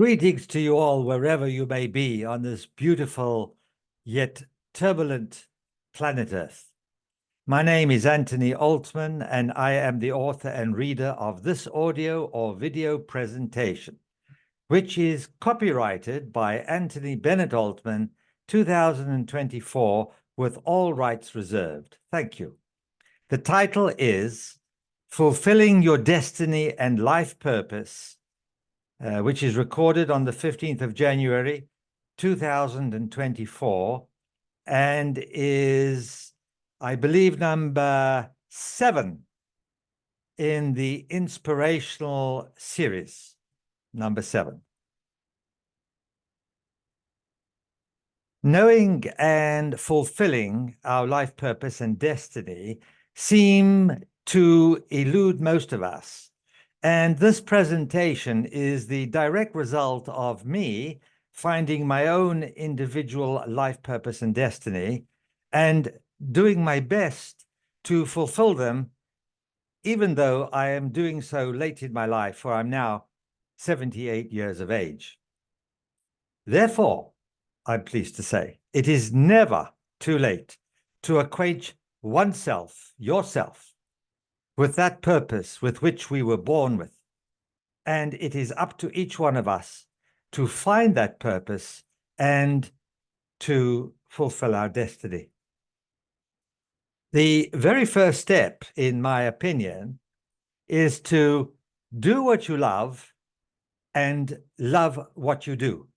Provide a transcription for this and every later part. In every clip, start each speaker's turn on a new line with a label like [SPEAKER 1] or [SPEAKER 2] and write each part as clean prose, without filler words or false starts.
[SPEAKER 1] Greetings to you all, wherever you may be on this beautiful yet turbulent planet Earth. My name is Anthony Altman, and I am the author and reader of this audio or video presentation, which is copyrighted by Anthony Bennett Altman, 2024, with all rights reserved. Thank you. The title is Fulfilling Your Destiny and Life Purpose, which is recorded on the 15th of January, 2024, and is, I believe, number 7 in the Inspirational series, number 7. Knowing and fulfilling our life purpose and destiny seem to elude most of us. And this presentation is the direct result of me finding my own individual life purpose and destiny and doing my best to fulfill them, even though I am doing so late in my life, for I'm now 78 years of age. Therefore, I'm pleased to say, it is never too late to acquaint oneself, yourself, with that purpose with which we were born with. And it is up to each one of us to find that purpose and to fulfill our destiny. The very first step, in my opinion, is to do what you love and love what you do.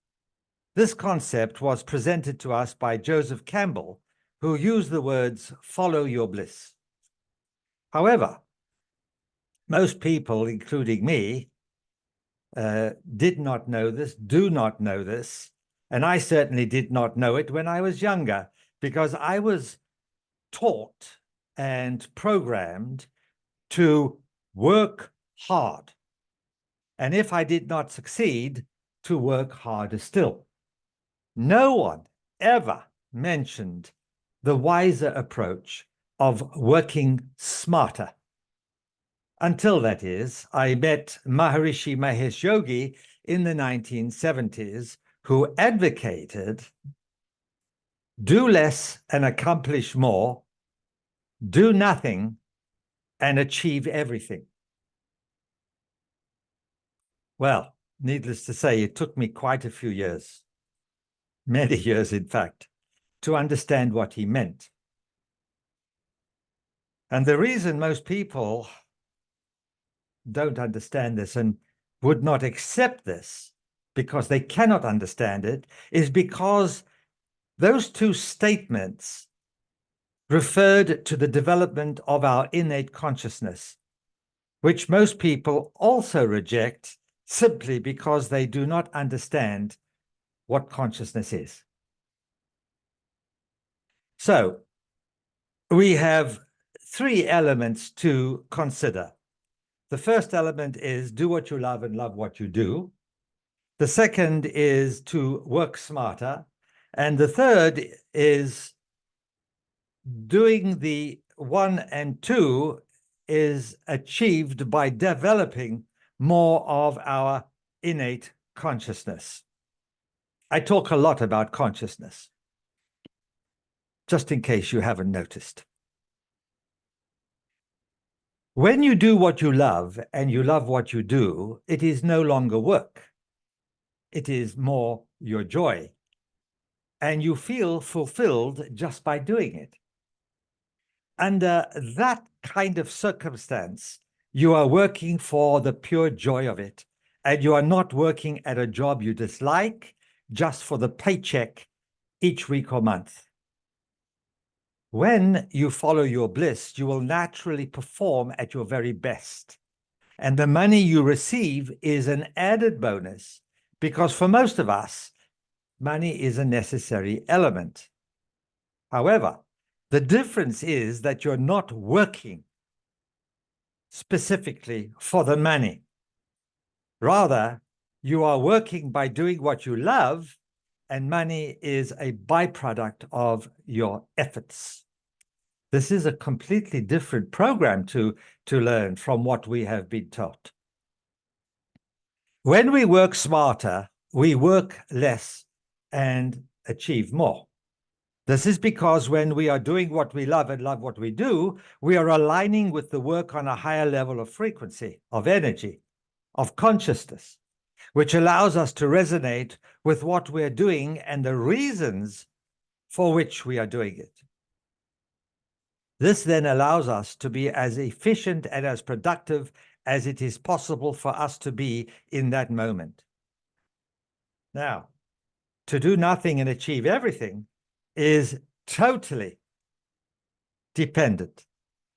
[SPEAKER 1] This concept was presented to us by Joseph Campbell, who used the words, "follow your bliss." However, most people, including me, did not know this, do not know this, and I certainly did not know it when I was younger, because I was taught and programmed to work hard. And if I did not succeed, to work harder still. No one ever mentioned the wiser approach of working smarter. Until, that is, I met Maharishi Mahesh Yogi in the 1970s, who advocated do less and accomplish more, do nothing and achieve everything. Well, needless to say, it took me quite a few years, many years in fact, to understand what he meant. And the reason most people don't understand this and would not accept this because they cannot understand it is because those two statements referred to the development of our innate consciousness, which most people also reject simply because they do not understand what consciousness is. So we have 3 elements to consider. The first element is do what you love and love what you do. The second is to work smarter. And the third is doing the 1 and 2 is achieved by developing more of our innate consciousness. I talk a lot about consciousness, just in case you haven't noticed. When you do what you love and you love what you do, it is no longer work. It is more your joy. And you feel fulfilled just by doing it. Under that kind of circumstance, you are working for the pure joy of it. And you are not working at a job you dislike just for the paycheck each week or month. When you follow your bliss, you will naturally perform at your very best. And the money you receive is an added bonus because for most of us, money is a necessary element. However, the difference is that you're not working specifically for the money. Rather, you are working by doing what you love, and money is a byproduct of your efforts. This is a completely different program to learn from what we have been taught. When we work smarter, we work less and achieve more. This is because when we are doing what we love and love what we do, we are aligning with the work on a higher level of frequency, of energy, of consciousness, which allows us to resonate with what we're doing and the reasons for which we are doing it. This then allows us to be as efficient and as productive as it is possible for us to be in that moment. Now, to do nothing and achieve everything is totally dependent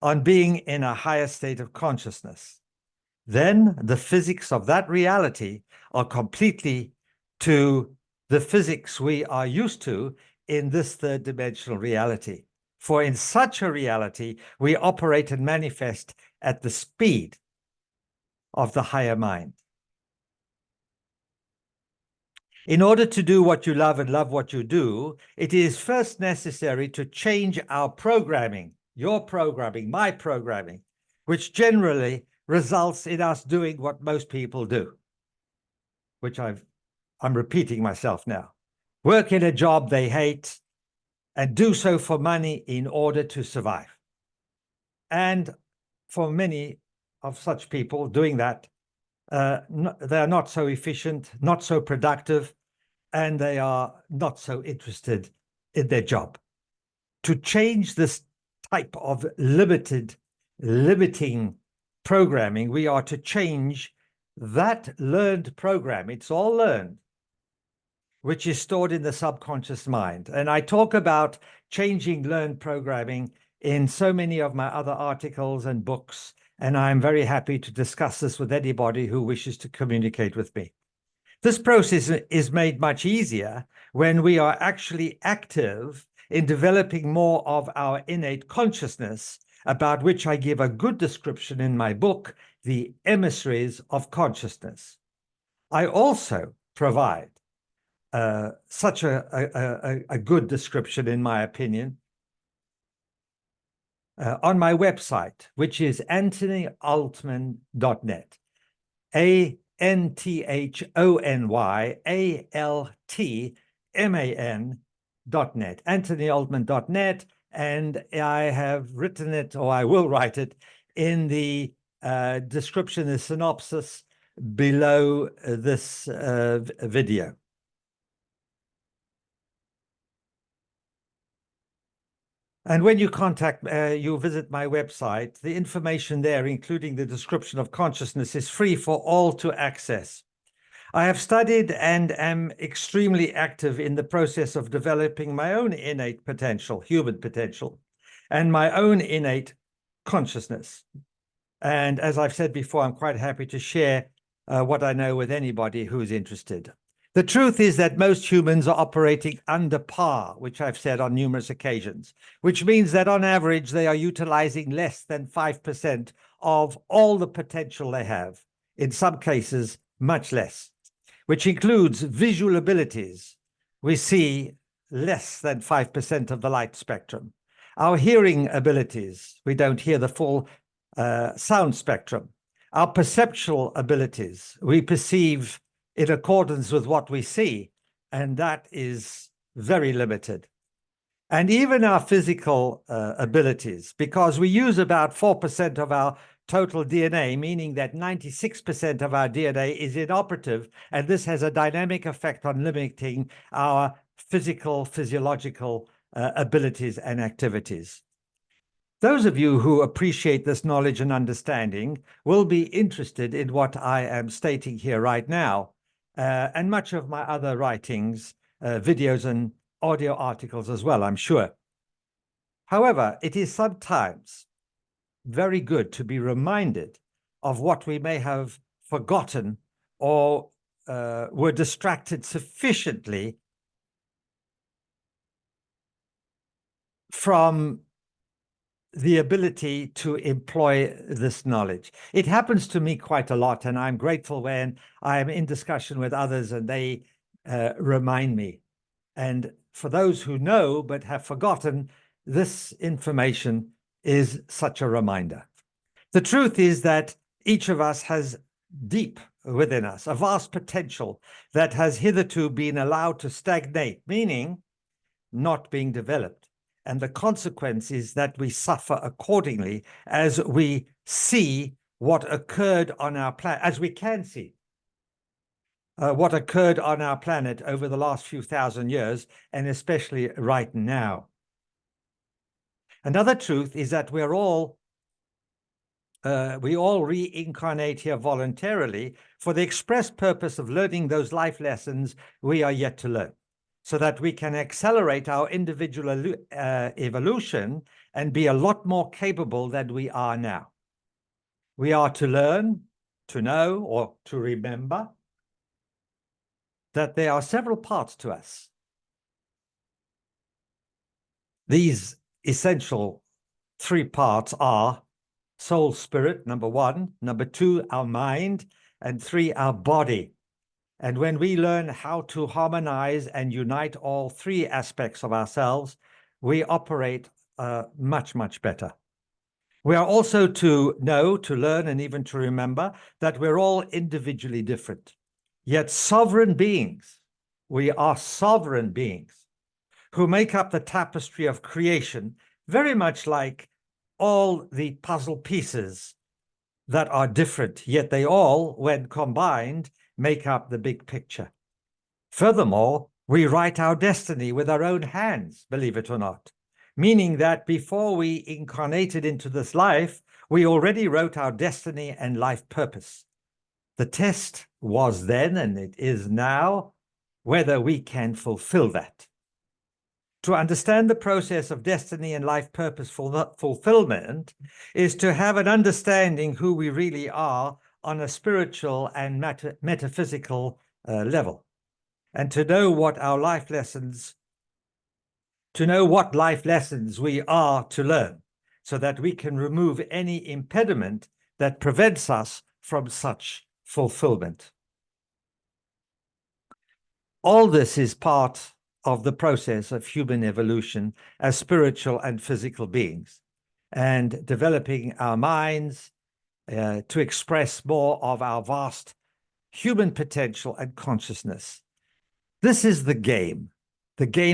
[SPEAKER 1] on being in a higher state of consciousness. Then the physics of that reality are completely to the physics we are used to in this third dimensional reality. For in such a reality, we operate and manifest at the speed of the higher mind. In order to do what you love and love what you do, it is first necessary to change our programming, your programming, my programming, which generally results in us doing what most people do, which I'm repeating myself now. Work in a job they hate and do so for money in order to survive. And for many of such people doing that, they're not so efficient, not so productive, and they are not so interested in their job. To change this type of limiting programming, we are to change that learned program. It's all learned, which is stored in the subconscious mind. And I talk about changing learned programming in so many of my other articles and books, and I'm very happy to discuss this with anybody who wishes to communicate with me. This process is made much easier when we are actually active in developing more of our innate consciousness, about which I give a good description in my book, The Emissaries of Consciousness. I also provide such a good description, in my opinion, on my website, which is anthonyaltman.net. ANTHONYALTMAN.net, anthonyaltman.net, and I have written it, or I will write it, in the description, the synopsis below this video. And when you you visit my website, the information there, including the description of consciousness, is free for all to access. I have studied and am extremely active in the process of developing my own innate potential, human potential, and my own innate consciousness. And as I've said before, I'm quite happy to share what I know with anybody who is interested. The truth is that most humans are operating under par, which I've said on numerous occasions, which means that on average, they are utilizing less than 5% of all the potential they have. In some cases, much less, which includes visual abilities. We see less than 5% of the light spectrum. Our hearing abilities, we don't hear the full sound spectrum. Our perceptual abilities, we perceive in accordance with what we see, and that is very limited. And even our physical abilities, because we use about 4% of our total DNA, meaning that 96% of our DNA is inoperative, and this has a dynamic effect on limiting our physiological abilities and activities. Those of you who appreciate this knowledge and understanding will be interested in what I am stating here right now, and much of my other writings, videos and audio articles as well, I'm sure. However, it is sometimes very good to be reminded of what we may have forgotten or were distracted sufficiently from the ability to employ this knowledge. It happens to me quite a lot, and I'm grateful when I am in discussion with others and they remind me. And for those who know but have forgotten, this information is such a reminder. The truth is that each of us has deep within us, a vast potential that has hitherto been allowed to stagnate, meaning not being developed. And the consequence is that we suffer accordingly as we see what occurred on our planet, as we can see what occurred on our planet over the last few thousand years, and especially right now. Another truth is that we all reincarnate here voluntarily for the express purpose of learning those life lessons we are yet to learn, so that we can accelerate our individual evolution and be a lot more capable than we are now. We are to learn, to know, or to remember that there are several parts to us. These essential three parts are soul, spirit, number one, number two, our mind, and three, our body. And when we learn how to harmonize and unite all three aspects of ourselves, we operate much, much better. We are also to know, to learn, and even to remember that we're all individually different, yet sovereign beings. We are sovereign beings who make up the tapestry of creation, very much like all the puzzle pieces that are different, yet they all, when combined, make up the big picture. Furthermore, we write our destiny with our own hands, believe it or not, meaning that before we incarnated into this life, we already wrote our destiny and life purpose. The test was then, and it is now, whether we can fulfill that. To understand the process of destiny and life purpose fulfillment is to have an understanding who we really are on a spiritual and metaphysical level, and to know what our life lessons, we are to learn, so that we can remove any impediment that prevents us from such fulfillment. All this is part of the process of human evolution as spiritual and physical beings, and developing our minds to express more of our vast human potential and consciousness. This is the game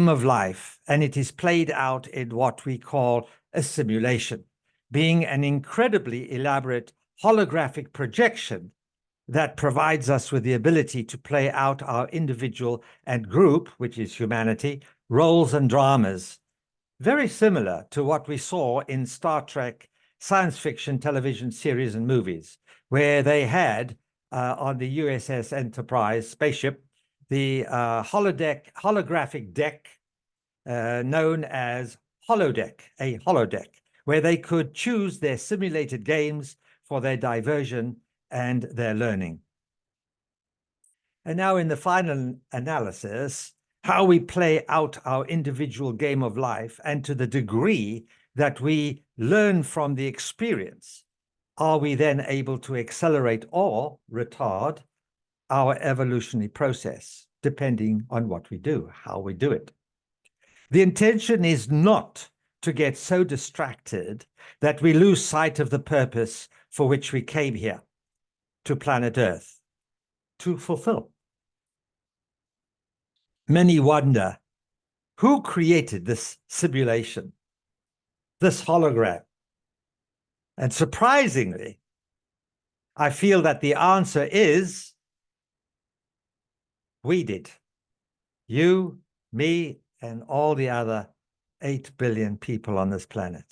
[SPEAKER 1] of life, and it is played out in what we call a simulation, being an incredibly elaborate holographic projection that provides us with the ability to play out our individual and group, which is humanity, roles and dramas, very similar to what we saw in Star Trek science fiction television series and movies, where they had on the USS Enterprise spaceship the holographic deck known as a holodeck, where they could choose their simulated games for their diversion and their learning. And now in the final analysis, how we play out our individual game of life, and to the degree that we learn from the experience, are we then able to accelerate or retard our evolutionary process, depending on what we do, how we do it. The intention is not to get so distracted that we lose sight of the purpose for which we came here to planet Earth to fulfill. Many wonder, who created this simulation, this hologram? And surprisingly, I feel that the answer is we did. You, me, and all the other 8 billion people on this planet.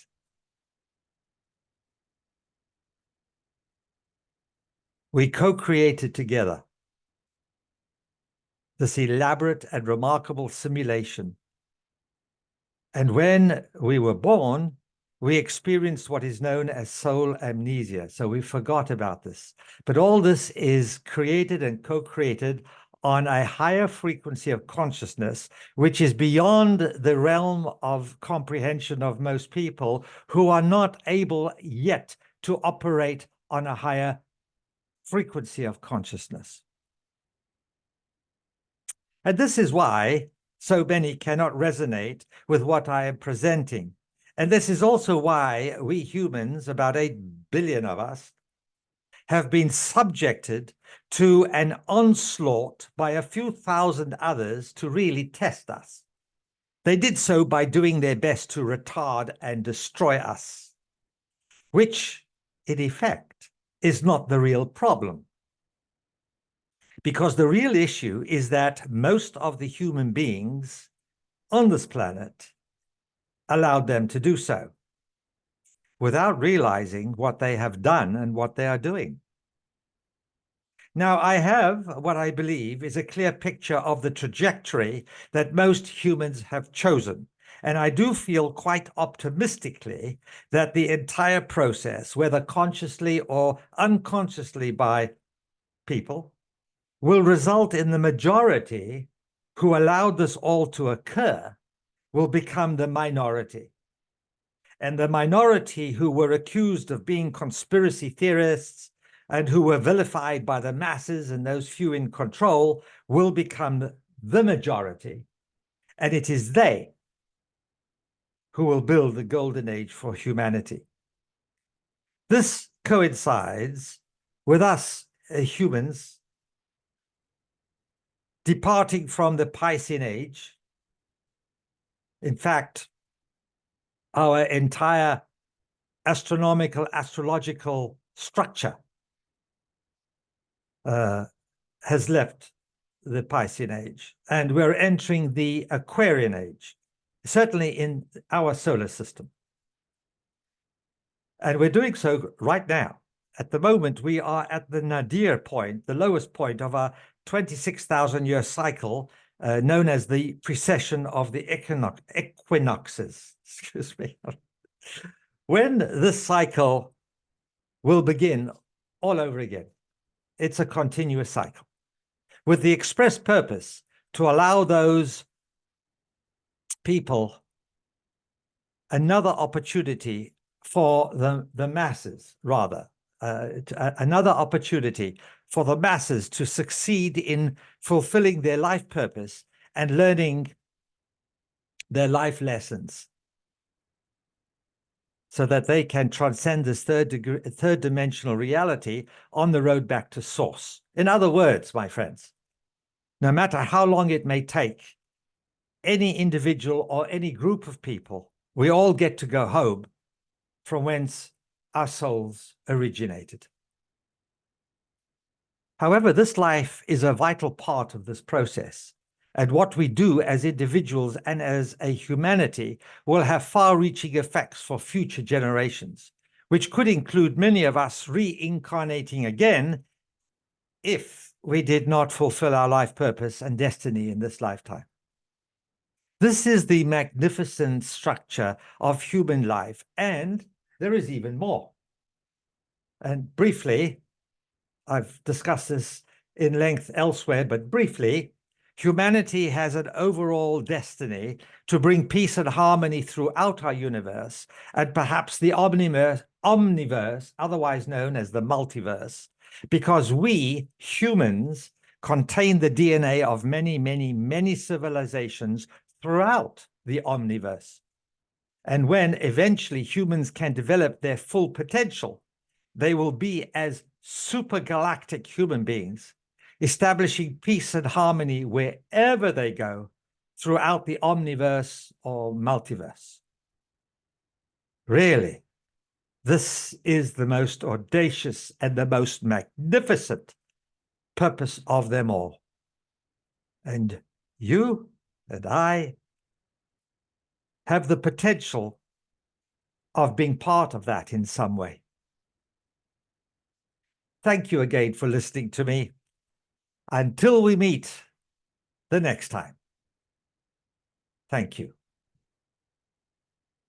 [SPEAKER 1] We co-created together this elaborate and remarkable simulation. And when we were born, we experienced what is known as soul amnesia. So we forgot about this. But all this is created and co-created on a higher frequency of consciousness, which is beyond the realm of comprehension of most people who are not able yet to operate on a higher frequency of consciousness. And this is why so many cannot resonate with what I am presenting. And this is also why we humans, about 8 billion of us, have been subjected to an onslaught by a few thousand others to really test us. They did so by doing their best to retard and destroy us, which, in effect, is not the real problem. Because the real issue is that most of the human beings on this planet allowed them to do so without realizing what they have done and what they are doing. Now, I have what I believe is a clear picture of the trajectory that most humans have chosen. And I do feel quite optimistically that the entire process, whether consciously or unconsciously by people, will result in the majority who allowed this all to occur will become the minority. And the minority who were accused of being conspiracy theorists and who were vilified by the masses and those few in control will become the majority. And it is they who will build the golden age for humanity. This coincides with us humans departing from the Piscean age. In fact, our entire astrological structure has left the Piscean age, and we're entering the Aquarian age, certainly in our solar system. And we're doing so right now. At the moment, we are at the nadir point, the lowest point of our 26,000-year cycle, known as the precession of the equinoxes. Excuse me. When this cycle will begin all over again. It's a continuous cycle with the express purpose to allow those people another opportunity for the masses, rather, another opportunity for the masses to succeed in fulfilling their life purpose and learning their life lessons so that they can transcend this third dimensional reality on the road back to source. In other words, my friends, no matter how long it may take any individual or any group of people, we all get to go home from whence our souls originated. However, this life is a vital part of this process, and what we do as individuals and as a humanity will have far-reaching effects for future generations, which could include many of us reincarnating again if we did not fulfill our life purpose and destiny in this lifetime. This is the magnificent structure of human life, and there is even more. And briefly, I've discussed this in length elsewhere, but briefly, humanity has an overall destiny to bring peace and harmony throughout our universe, and perhaps the omniverse, otherwise known as the multiverse, because we, humans, contain the DNA of many, many, many civilizations throughout the omniverse. And when eventually humans can develop their full potential, they will be as supergalactic human beings, establishing peace and harmony wherever they go throughout the omniverse or multiverse. Really, this is the most audacious and the most magnificent purpose of them all. And you and I have the potential of being part of that in some way. Thank you again for listening to me. Until we meet the next time. Thank you.